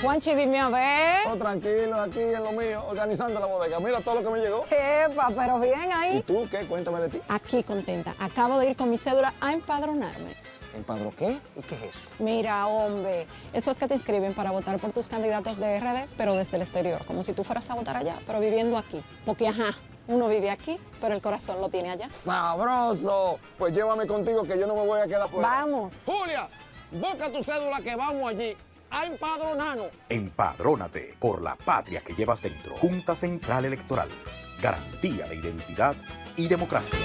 Juanchi, dime a ver.
Oh, tranquilo, aquí en lo mío, organizando la bodega. Mira todo lo que me llegó.
Epa, pero bien
¿Y
ahí.
tú qué? Cuéntame de ti.
Aquí contenta. Acabo de ir con mi cédula a empadronarme.
¿Empadró qué? ¿Y qué es eso?
Mira, hombre, eso es que te inscriben para votar por tus candidatos de RD, pero desde el exterior, como si tú fueras a votar allá, pero viviendo aquí. Porque, ajá, uno vive aquí, pero el corazón lo tiene allá.
¡Sabroso! Pues llévame contigo que yo no me voy a quedar fuera.
Vamos.
Julia, busca tu cédula que vamos allí a empadronarnos.
Empadrónate por la patria que llevas dentro. Junta Central Electoral. Garantía de identidad y democracia.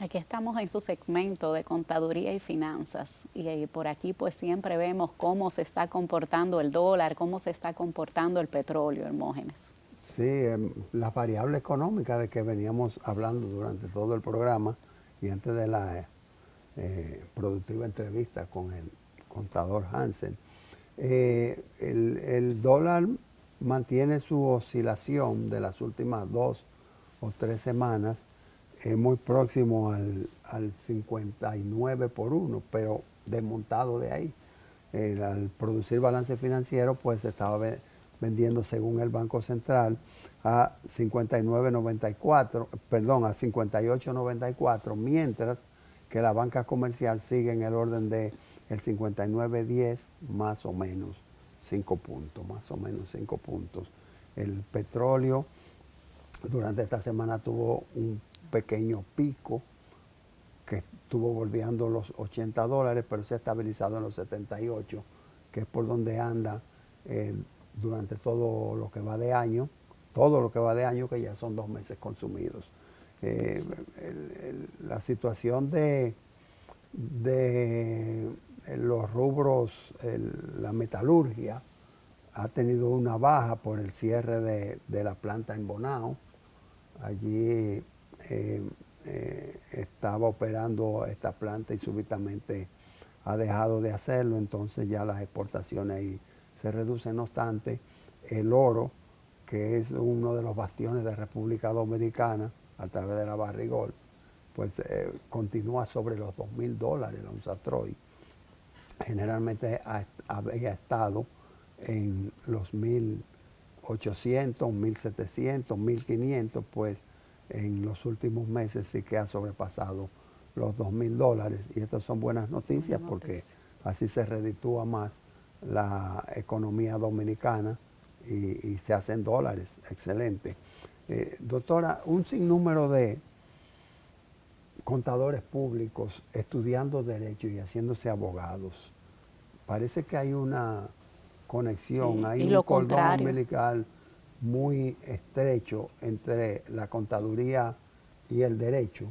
Aquí estamos en su segmento de contaduría y finanzas y por aquí pues siempre vemos cómo se está comportando el dólar, cómo se está comportando el petróleo, Hermógenes.
Sí, las variables económicas de que veníamos hablando durante todo el programa y antes de la productiva entrevista con el contador Hansen. El dólar mantiene su oscilación de las últimas 2 o 3 semanas muy próximo al 59 por 1, pero desmontado de ahí. Al producir balance financiero, pues se estaba vendiendo, según el Banco Central, a 59.94, perdón, a 58.94, mientras que la banca comercial sigue en el orden de el 59.10, más o menos 5 puntos, más o menos 5 puntos. El petróleo durante esta semana tuvo un pequeño pico que estuvo bordeando los $80, pero se ha estabilizado en los 78, que es por donde anda durante todo lo que va de año, que ya son 2 meses consumidos. La situación de los rubros, la metalurgia, ha tenido una baja por el cierre de la planta en Bonao. Allí estaba operando esta planta y súbitamente ha dejado de hacerlo, entonces ya las exportaciones ahí se reduce. No obstante, el oro, que es uno de los bastiones de República Dominicana a través de la Barrigol, pues continúa sobre los $2,000 la onza Troy. Generalmente había estado en los 1.800, 1.700, 1.500, pues en los últimos meses sí que ha sobrepasado los $2,000, y estas son buenas noticias porque así se reditúa más la economía dominicana y se hacen dólares. Excelente. Doctora, un sinnúmero de contadores públicos estudiando derecho y haciéndose abogados. Parece que hay una conexión,
Sí,
hay
y
un
lo
cordón
contrario.
umbilical muy estrecho entre la contaduría y el derecho.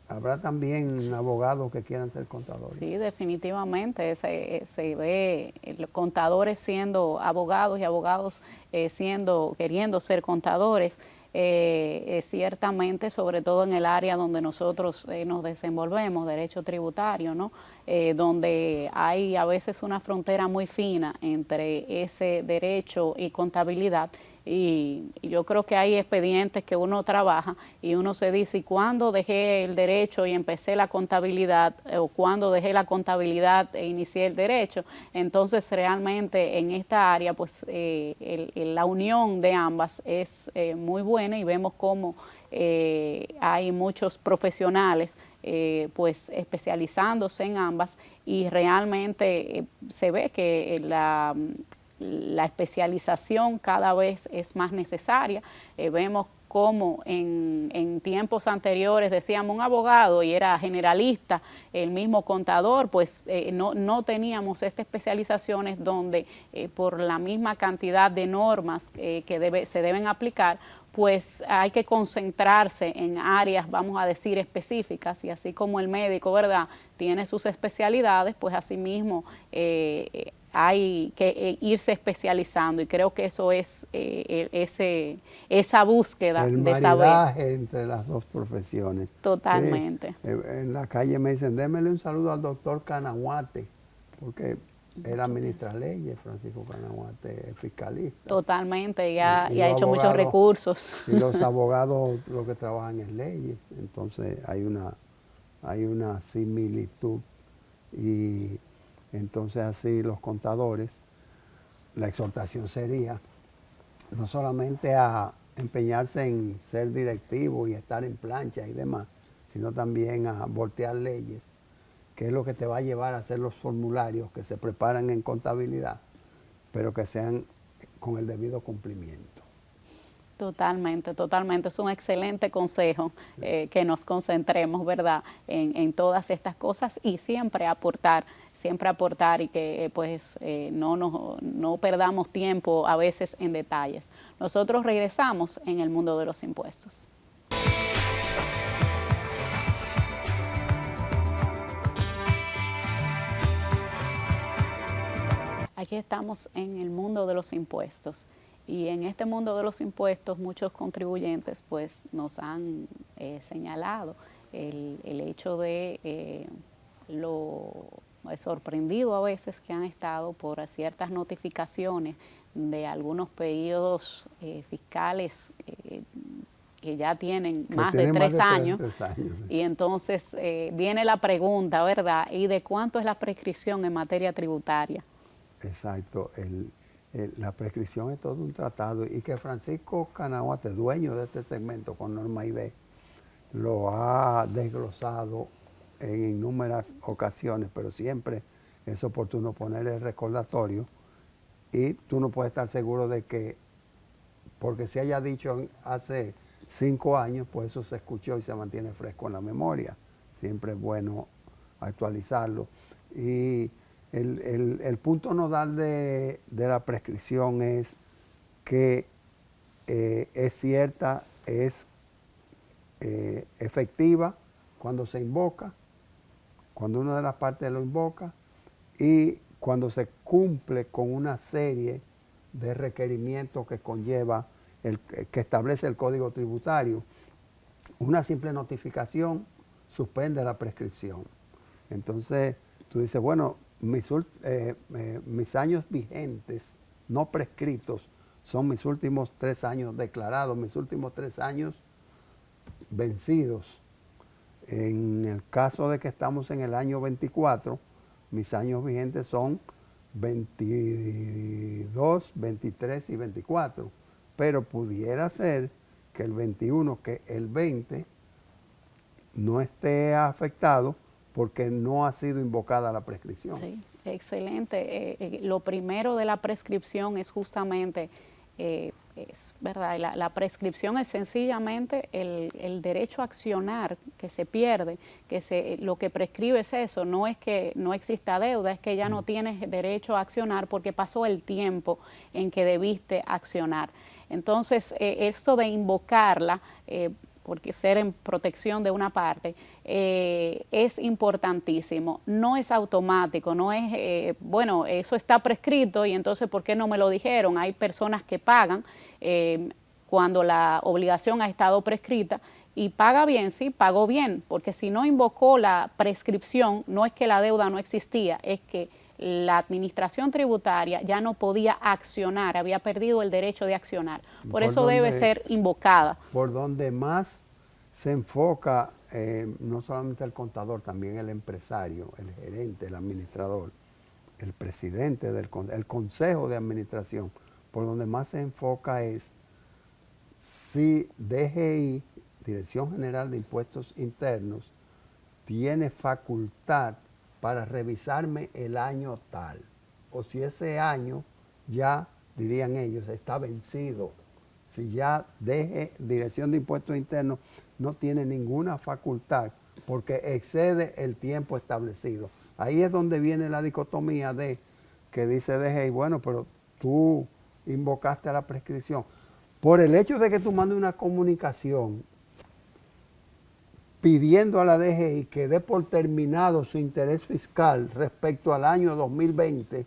¿Habrá también abogados que quieran ser contadores?
Sí, definitivamente se ve contadores siendo abogados y abogados queriendo ser contadores. Ciertamente, sobre todo en el área donde nosotros nos desenvolvemos, derecho tributario, ¿no? Donde hay a veces una frontera muy fina entre ese derecho y contabilidad. Y yo creo que hay expedientes que uno trabaja y uno se dice, ¿y cuándo dejé el derecho y empecé la contabilidad? ¿O cuándo dejé la contabilidad e inicié el derecho? Entonces, realmente en esta área, pues la unión de ambas es muy buena, y vemos cómo hay muchos profesionales pues especializándose en ambas, y realmente se ve que la especialización cada vez es más necesaria. Vemos cómo en tiempos anteriores decíamos un abogado y era generalista, el mismo contador, pues no teníamos estas especializaciones donde por la misma cantidad de normas que se deben aplicar, pues hay que concentrarse en áreas, vamos a decir, específicas, y así como el médico, ¿verdad?, tiene sus especialidades, pues asimismo hay que irse especializando, y creo que eso es esa búsqueda
el
de saber.
maridaje entre las dos profesiones.
Totalmente.
En la calle me dicen, démele un saludo al doctor Canahuate, porque él administra leyes. Francisco Canahuate es fiscalista.
Totalmente, y ha
los
hecho muchos
abogados,
recursos.
Y los abogados lo que trabajan en leyes, entonces hay una similitud. Y entonces así los contadores, la exhortación sería no solamente a empeñarse en ser directivo y estar en plancha y demás, sino también a voltear leyes, que es lo que te va a llevar a hacer los formularios que se preparan en contabilidad, pero que sean con el debido cumplimiento.
Totalmente, totalmente. Es un excelente consejo que nos concentremos, ¿verdad?, en todas estas cosas, y siempre aportar, y que pues no perdamos tiempo a veces en detalles. Nosotros regresamos en el mundo de los impuestos. Aquí estamos en el mundo de los impuestos, y en este mundo de los impuestos muchos contribuyentes pues nos han señalado el hecho de lo sorprendido a veces que han estado por ciertas notificaciones de algunos periodos fiscales que ya tienen más de 3 años, y entonces viene la pregunta, ¿verdad?, ¿y de cuánto es la prescripción en materia tributaria?
Exacto, la prescripción es todo un tratado, y que Francisco Canahuate, dueño de este segmento con Norma ID, lo ha desglosado en innumerables ocasiones, pero siempre es oportuno poner el recordatorio, y tú no puedes estar seguro de que, porque se haya dicho hace 5 años, pues eso se escuchó y se mantiene fresco en la memoria. Siempre es bueno actualizarlo. Y el punto nodal de la prescripción es que es cierta, es efectiva cuando se invoca, cuando una de las partes lo invoca, y cuando se cumple con una serie de requerimientos que conlleva, que establece el Código Tributario. Una simple notificación suspende la prescripción. Entonces, tú dices, bueno, mis años vigentes, no prescritos, son mis últimos 3 años declarados, mis últimos 3 años vencidos. En el caso de que estamos en el año 24, mis años vigentes son 22, 23 y 24. Pero pudiera ser que el 21, que el 20 no esté afectado porque no ha sido invocada la prescripción.
Sí, excelente. Lo primero de la prescripción es justamente, es verdad, la prescripción es sencillamente el derecho a accionar que se pierde, lo que prescribe es eso, no es que no exista deuda, es que ya no tienes derecho a accionar porque pasó el tiempo en que debiste accionar. Entonces, esto de invocarla, porque ser en protección de una parte, es importantísimo. No es automático, no es, bueno, eso está prescrito y entonces, ¿por qué no me lo dijeron? Hay personas que pagan cuando la obligación ha estado prescrita y paga bien, sí, pagó bien, porque si no invocó la prescripción, no es que la deuda no existía, es que la administración tributaria ya no podía accionar, había perdido el derecho de accionar. Por eso debe ser invocada.
Por donde más se enfoca, no solamente el contador, también el empresario, el gerente, el administrador, el presidente, el consejo de administración, por donde más se enfoca es si DGI, Dirección General de Impuestos Internos, tiene facultad para revisarme el año tal, o si ese año ya, dirían ellos, está vencido, si ya Dirección de Impuestos Internos no tiene ninguna facultad porque excede el tiempo establecido. Ahí es donde viene la dicotomía de que dice DGI, bueno, pero tú invocaste a la prescripción. Por el hecho de que tú mandes una comunicación pidiendo a la DGI que dé por terminado su interés fiscal respecto al año 2020,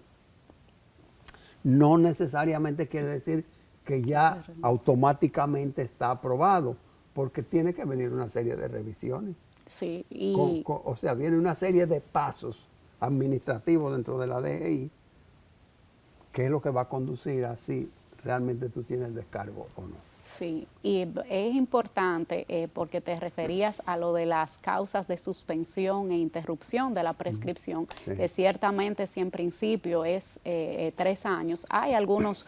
no necesariamente quiere decir que ya automáticamente está aprobado, porque tiene que venir una serie de revisiones.
Sí, y
o sea, viene una serie de pasos administrativos dentro de la DGI, que es lo que va a conducir a si realmente tú tienes el descargo o no.
Sí, y es importante porque te referías a lo de las causas de suspensión e interrupción de la prescripción,
Sí.
que ciertamente si en principio es 3 años, hay algunos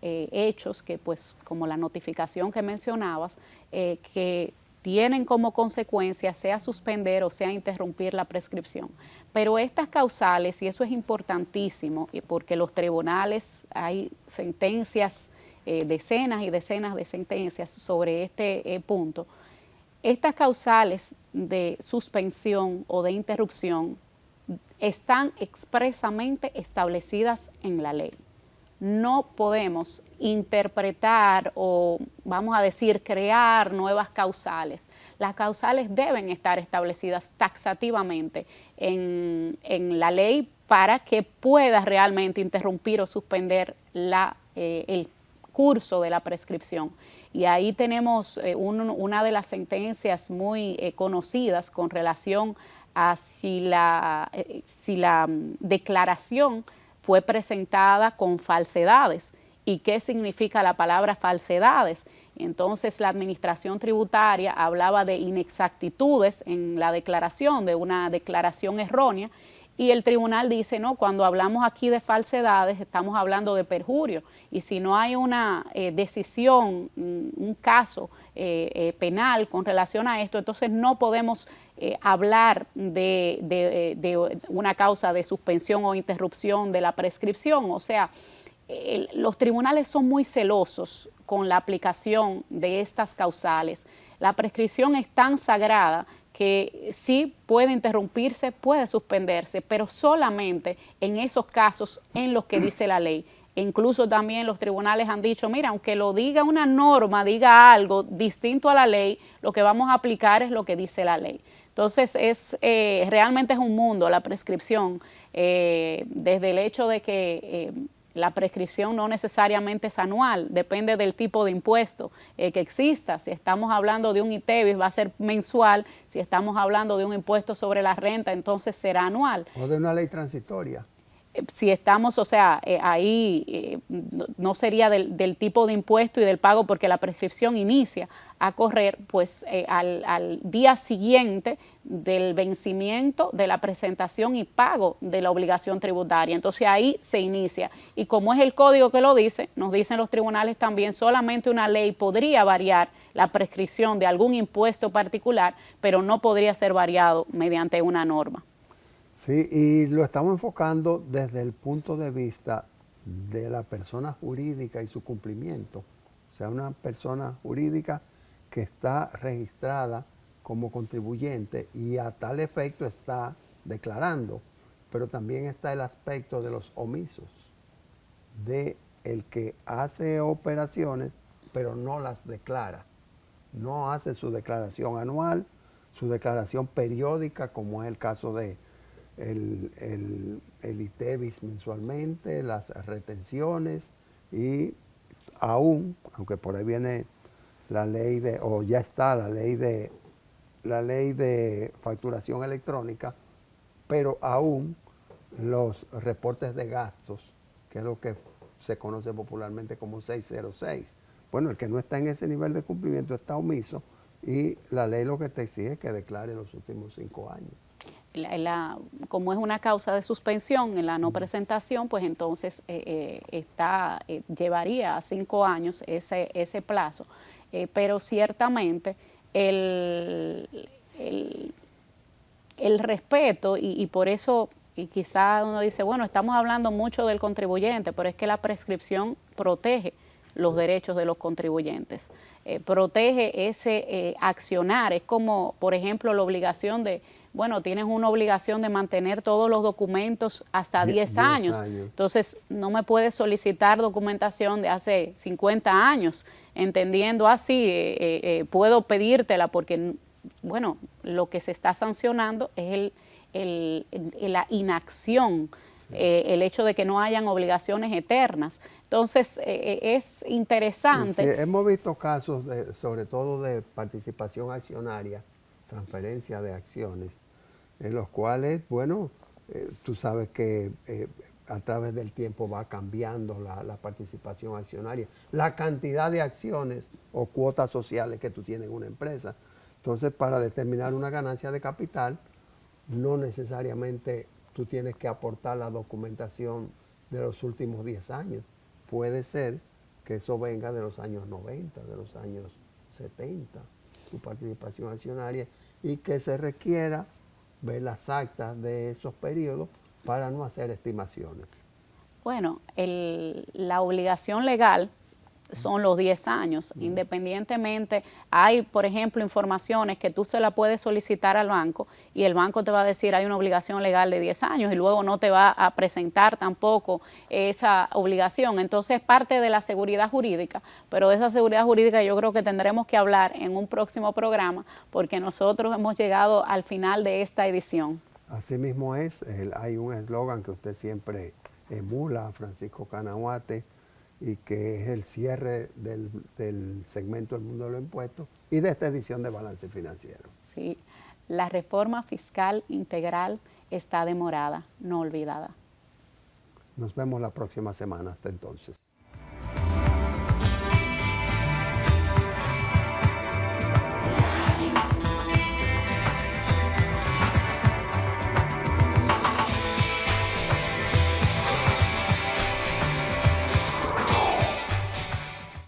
hechos que pues como la notificación que mencionabas, que tienen como consecuencia sea suspender o sea interrumpir la prescripción. Pero estas causales, y eso es importantísimo, porque los tribunales hay sentencias, decenas y decenas de sentencias sobre este punto. Estas causales de suspensión o de interrupción están expresamente establecidas en la ley. No podemos interpretar o, vamos a decir, crear nuevas causales. Las causales deben estar establecidas taxativamente en la ley para que pueda realmente interrumpir o suspender el curso de la prescripción. Y ahí tenemos una de las sentencias muy conocidas con relación a si la declaración fue presentada con falsedades. ¿Y qué significa la palabra falsedades? Entonces la administración tributaria hablaba de inexactitudes en la declaración, de una declaración errónea, y el tribunal dice, no, cuando hablamos aquí de falsedades estamos hablando de perjurio, y si no hay una decisión, un caso penal con relación a esto, entonces no podemos hablar de una causa de suspensión o interrupción de la prescripción. O sea, los tribunales son muy celosos con la aplicación de estas causales. La prescripción es tan sagrada que sí puede interrumpirse, puede suspenderse, pero solamente en esos casos en los que dice la ley. E incluso también los tribunales han dicho, mira, aunque lo diga una norma, diga algo distinto a la ley, lo que vamos a aplicar es lo que dice la ley. Entonces, realmente es un mundo la prescripción, desde el hecho de que La prescripción no necesariamente es anual, depende del tipo de impuesto que exista. Si estamos hablando de un ITEVIS va a ser mensual, si estamos hablando de un impuesto sobre la renta, entonces será anual.
O de una ley transitoria.
Si estamos, o sea, ahí no sería del tipo de impuesto y del pago, porque la prescripción inicia a correr pues al día siguiente del vencimiento de la presentación y pago de la obligación tributaria. Entonces ahí se inicia. Y como es el código que lo dice, nos dicen los tribunales también, solamente una ley podría variar la prescripción de algún impuesto particular, pero no podría ser variado mediante una norma.
Sí, y lo estamos enfocando desde el punto de vista de la persona jurídica y su cumplimiento. O sea, una persona jurídica que está registrada como contribuyente y a tal efecto está declarando, pero también está el aspecto de los omisos, de el que hace operaciones pero no las declara, no hace su declaración anual, su declaración periódica, como es el caso de el ITEVIS mensualmente, las retenciones y aún, aunque por ahí viene la ley de, o ya está la ley de facturación electrónica, pero aún los reportes de gastos, que es lo que se conoce popularmente como 606. Bueno, el que no está en ese nivel de cumplimiento está omiso y la ley lo que te exige es que declare los últimos 5 años.
Como es una causa de suspensión en la no presentación, pues entonces llevaría a 5 años ese plazo. Pero ciertamente el respeto, y por eso, y quizá uno dice, bueno, estamos hablando mucho del contribuyente, pero es que la prescripción protege los derechos de los contribuyentes, protege ese accionar. Es como, por ejemplo, la obligación de, bueno, tienes una obligación de mantener todos los documentos hasta 10 años. Entonces, no me puedes solicitar documentación de hace 50 años, entendiendo así, puedo pedírtela porque, bueno, lo que se está sancionando es la inacción, el hecho de que no hayan obligaciones eternas. Entonces, es interesante.
Sí, hemos visto casos, sobre todo de participación accionaria, transferencia de acciones, en los cuales, bueno, tú sabes que a través del tiempo va cambiando la participación accionaria, la cantidad de acciones o cuotas sociales que tú tienes en una empresa. Entonces, para determinar una ganancia de capital, no necesariamente tú tienes que aportar la documentación de los últimos 10 años. Puede ser que eso venga de los años 90, de los años 70, tu participación accionaria, y que se requiera ver las actas de esos periodos para no hacer estimaciones.
Bueno, la obligación legal son los 10 años, independientemente. Hay, por ejemplo, informaciones que tú se la puedes solicitar al banco y el banco te va a decir hay una obligación legal de 10 años y luego no te va a presentar tampoco esa obligación. Entonces es parte de la seguridad jurídica, pero de esa seguridad jurídica yo creo que tendremos que hablar en un próximo programa porque nosotros hemos llegado al final de esta edición.
Así mismo es, hay un eslogan que usted siempre emula, Francisco Canahuate, y que es el cierre del segmento del mundo de los impuestos y de esta edición de Balance Financiero.
Sí, la reforma fiscal integral está demorada, no olvidada.
Nos vemos la próxima semana, hasta entonces.